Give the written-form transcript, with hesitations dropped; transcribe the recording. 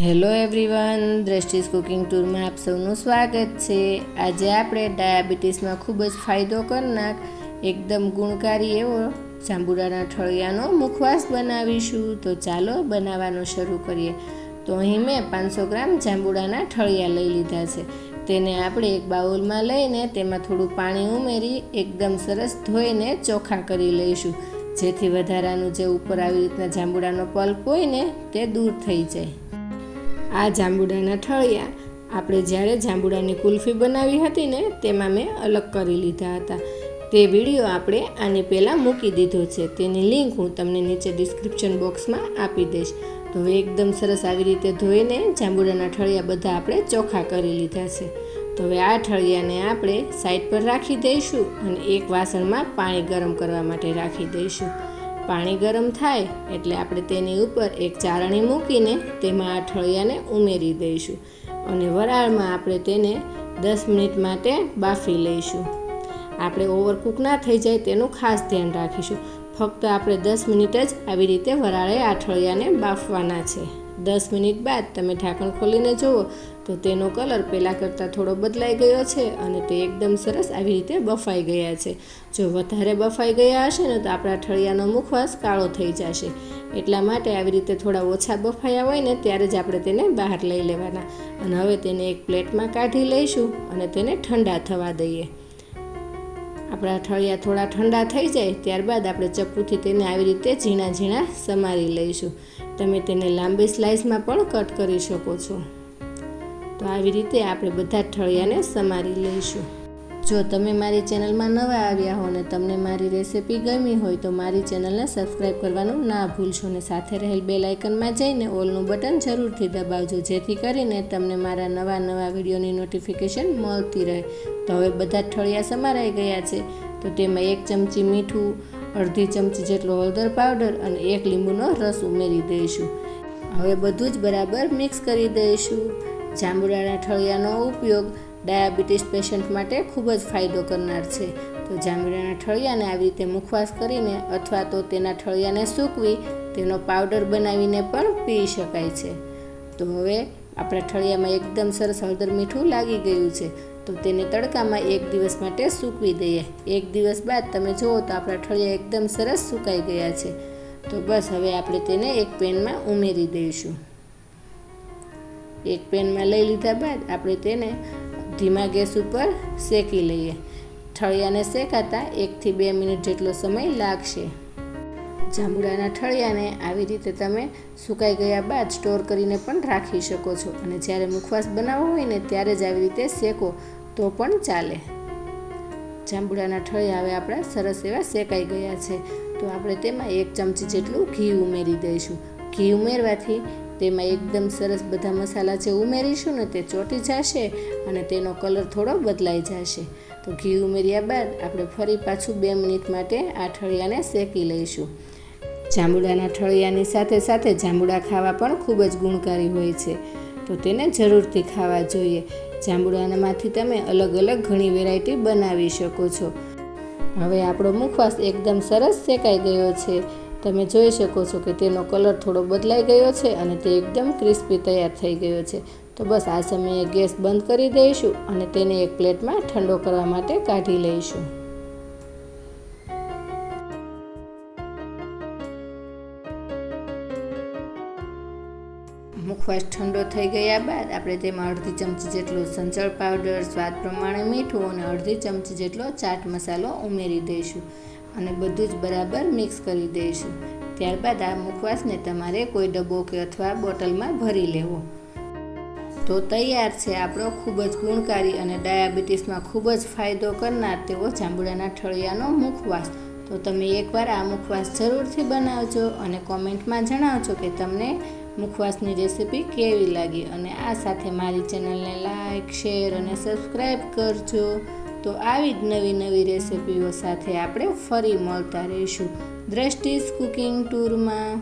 Hello everyone, દ્રષ્ટિસ cooking ટૂરમાં આપ સૌનું સ્વાગત છે। આજે આપણે ડાયાબિટીસમાં ખૂબ જ ફાયદો કરનાર એકદમ ગુણકારી એવો જાંબુડાના ઠળિયાનો મુખવાસ બનાવીશું। તો ચાલો બનાવવાનું શરૂ કરીએ। તો અહીં મેં 500 ગ્રામ જાંબુડાના ઠળિયા લઈ લીધા છે। તેને આપણે એક બાઉલમાં લઈને તેમાં થોડું પાણી ઉમેરી એકદમ સરસ ધોઈને ચોખ્ખા કરી લઈશું, જેથી વધારાનું જે ઉપર આવી રીતના જાંબુડાનો પલ્પ હોય ને તે દૂર થઈ જાય। આ જાંબુડાના ઠળિયા આપણે જ્યારે જાંબુડાની કુલ્ફી બનાવી હતી ને તેમાં મેં અલગ કરી લીધા હતા। તે વિડીયો આપણે આની પહેલાં મૂકી દીધો છે, તેની લિંક હું તમને નીચે ડિસ્ક્રિપ્શન બોક્સમાં આપી દઈશ। તો હવે એકદમ સરસ આવી રીતે ધોઈને જાંબુડાના ઠળિયા બધા આપણે ચોખ્ખા કરી લીધા છે। તો હવે આ ઠળિયાને આપણે સાઈડ પર રાખી દઈશું અને એક વાસણમાં પાણી ગરમ કરવા માટે રાખી દઈશું। પાણી ગરમ થાય એટલે આપણે તેની ઉપર એક ચાળણી મૂકીને તેમાં આ ઠળિયાને ઉમેરી દઈશું અને વરાળમાં આપણે તેને 10 મિનિટ માટે બાફી લઈશું। આપણે ઓવરકુક ના થઈ જાય તેનું ખાસ ધ્યાન રાખીશું। ફક્ત આપણે 10 મિનિટ જ આવી રીતે વરાળે આ ઠળિયાને બાફવાના છે। 10 મિનિટ બાદ તમે ઢાંકણ ખોલીને જુઓ તો તેનો કલર પહેલાં કરતાં થોડો બદલાઈ ગયો છે અને તે એકદમ સરસ આવી રીતે બફાઈ ગયા છે। જો વધારે બફાઈ ગયા હશે ને તો આપણા ઠળિયાનો મુખવાસ કાળો થઈ જશે, એટલા માટે આવી રીતે થોડા ઓછા બફાયા હોય ને ત્યારે જ આપણે તેને બહાર લઈ લેવાના। અને હવે તેને એક પ્લેટમાં કાઢી લઈશું અને તેને ઠંડા થવા દઈએ। આપણા ઠળિયા થોડા ઠંડા થઈ જાય ત્યારબાદ આપણે ચપ્પુથી તેને આવી રીતે ઝીણા ઝીણા સમારી લઈશું। તમે તેને લાંબી સ્લાઇસમાં પણ કટ કરી શકો છો। તો આવી રીતે આપણે બધા ઠળિયાને સમારી લઈશું। જો તમે મારી ચેનલમાં નવા આવ્યા હો ને તમને મારી રેસિપી ગમી હોય તો મારી ચેનલને સબસ્ક્રાઈબ કરવાનું ના ભૂલશો અને સાથે રહેલ બેલ આઇકનમાં જઈને ઓલનું બટન જરૂરથી દબાવજો, જેથી કરીને તમને મારા નવા વિડીયોની નોટિફિકેશન મળતી રહે। તો હવે બધા ઠળિયા સમારાઈ ગયા છે, તો તેમાં 1 ચમચી મીઠું, અડધી ચમચી જેટલો હળદર પાવડર અને 1 લીંબુનો રસ ઉમેરી દઈશું। હવે બધું જ બરાબર મિક્સ કરી દઈશું। જાંબુડાના ઠળિયાનો ઉપયોગ ડાયાબિટીસ પેશન્ટ માટે ખૂબ જ ફાયદો કરનાર છે। તો જાંબુડાના ઠળિયાને આવી રીતે મુખવાસ કરીને અથવા તો તેના ઠળિયાને સૂકવી તેનો પાવડર બનાવીને પણ પી શકાય છે। તો હવે આપણા ઠળિયામાં એકદમ સરસ હળદર મીઠું લાગી ગયું છે, તો તેને તડકામાં 1 દિવસ માટે સૂકવી દઈએ। 1 દિવસ બાદ તમે જુઓ તો આપણા ઠળિયા એકદમ સરસ સુકાઈ ગયા છે। તો બસ હવે આપણે તેને એક પેનમાં ઉમેરી દઈશું। એક પેનમાં લઈ લીધા બાદ આપણે તેને ધીમા ગેસ ઉપર શેકી લઈએ। ઠળિયાને શેકાતા 1 થી 2 મિનિટ જેટલો સમય લાગશે। જાંબુડાના ઠળિયાને આવી રીતે તમે સુકાઈ ગયા બાદ સ્ટોર કરીને પણ રાખી શકો છો અને જ્યારે મુખવાસ બનાવવો હોય ને ત્યારે જ આવી રીતે શેકો તો પણ ચાલે। જાંબુડાના ઠળિયા હવે આપણા સરસ એવા શેકાઈ ગયા છે, તો આપણે તેમાં 1 ચમચી જેટલું ઘી ઉમેરી દઈશું। ઘી ઉમેરવાથી તેમાં એકદમ સરસ બધા મસાલા જે ઉમેરીશું ને તે ચોંટી જશે અને તેનો કલર થોડો બદલાઈ જશે। તો ઘી ઉમેર્યા બાદ આપણે ફરી પાછું 2 મિનિટ માટે આ ઠળિયાને શેકી લઈશું। જાંબુડાના ઠળિયાની સાથે જાંબુડા ખાવા પણ ખૂબ જ ગુણકારી હોય છે, તો તેને જરૂરથી ખાવા જોઈએ। જાંબુડામાંથી તમે અલગ અલગ ઘણી વેરાયટી બનાવી શકો છો। હવે આપણો મુખવાસ એકદમ સરસ શેકાઈ ગયો છે। તમે જોઈ શકો છો કે તેનો કલર થોડો બદલાઈ ગયો છે અને તે એકદમ ક્રિસ્પી તૈયાર થઈ ગયો છે। તો બસ આ સમયે ગેસ બંધ કરી દઈશું અને તેને એક પ્લેટમાં ઠંડો કરવા માટે કાઢી લઈશું। મુખવાસ ઠંડો થઈ ગયા બાદ આપણે તેમાં અડધી ચમચી જેટલો સંચળ પાવડર, સ્વાદ પ્રમાણે મીઠું અને અડધી ચમચી જેટલો ચાટ મસાલો ઉમેરી દઈશું અને બધું જ બરાબર મિક્સ કરી દઈશું। ત્યારબાદ આ મુખવાસને તમારે કોઈ ડબ્બો કે અથવા બોટલમાં ભરી લેવો। તો તૈયાર છે આપણો ખૂબ જ ગુણકારી અને ડાયાબિટીસમાં ખૂબ જ ફાયદો કરનાર તેવો જાંબુડાના ઠળિયાનો મુખવાસ। તો તમે એકવાર આ મુખવાસ જરૂરથી બનાવજો અને કોમેન્ટમાં જણાવજો કે તમને મુખવાસની રેસિપી કેવી લાગી, અને આ સાથે મારી ચેનલને લાઈક, શેર અને સબસ્ક્રાઈબ કરજો। તો આવી જ નવી રેસિપીઓ સાથે આપણે ફરી મળતા રહીશું દ્રષ્ટિસ કુકિંગ ટૂરમાં।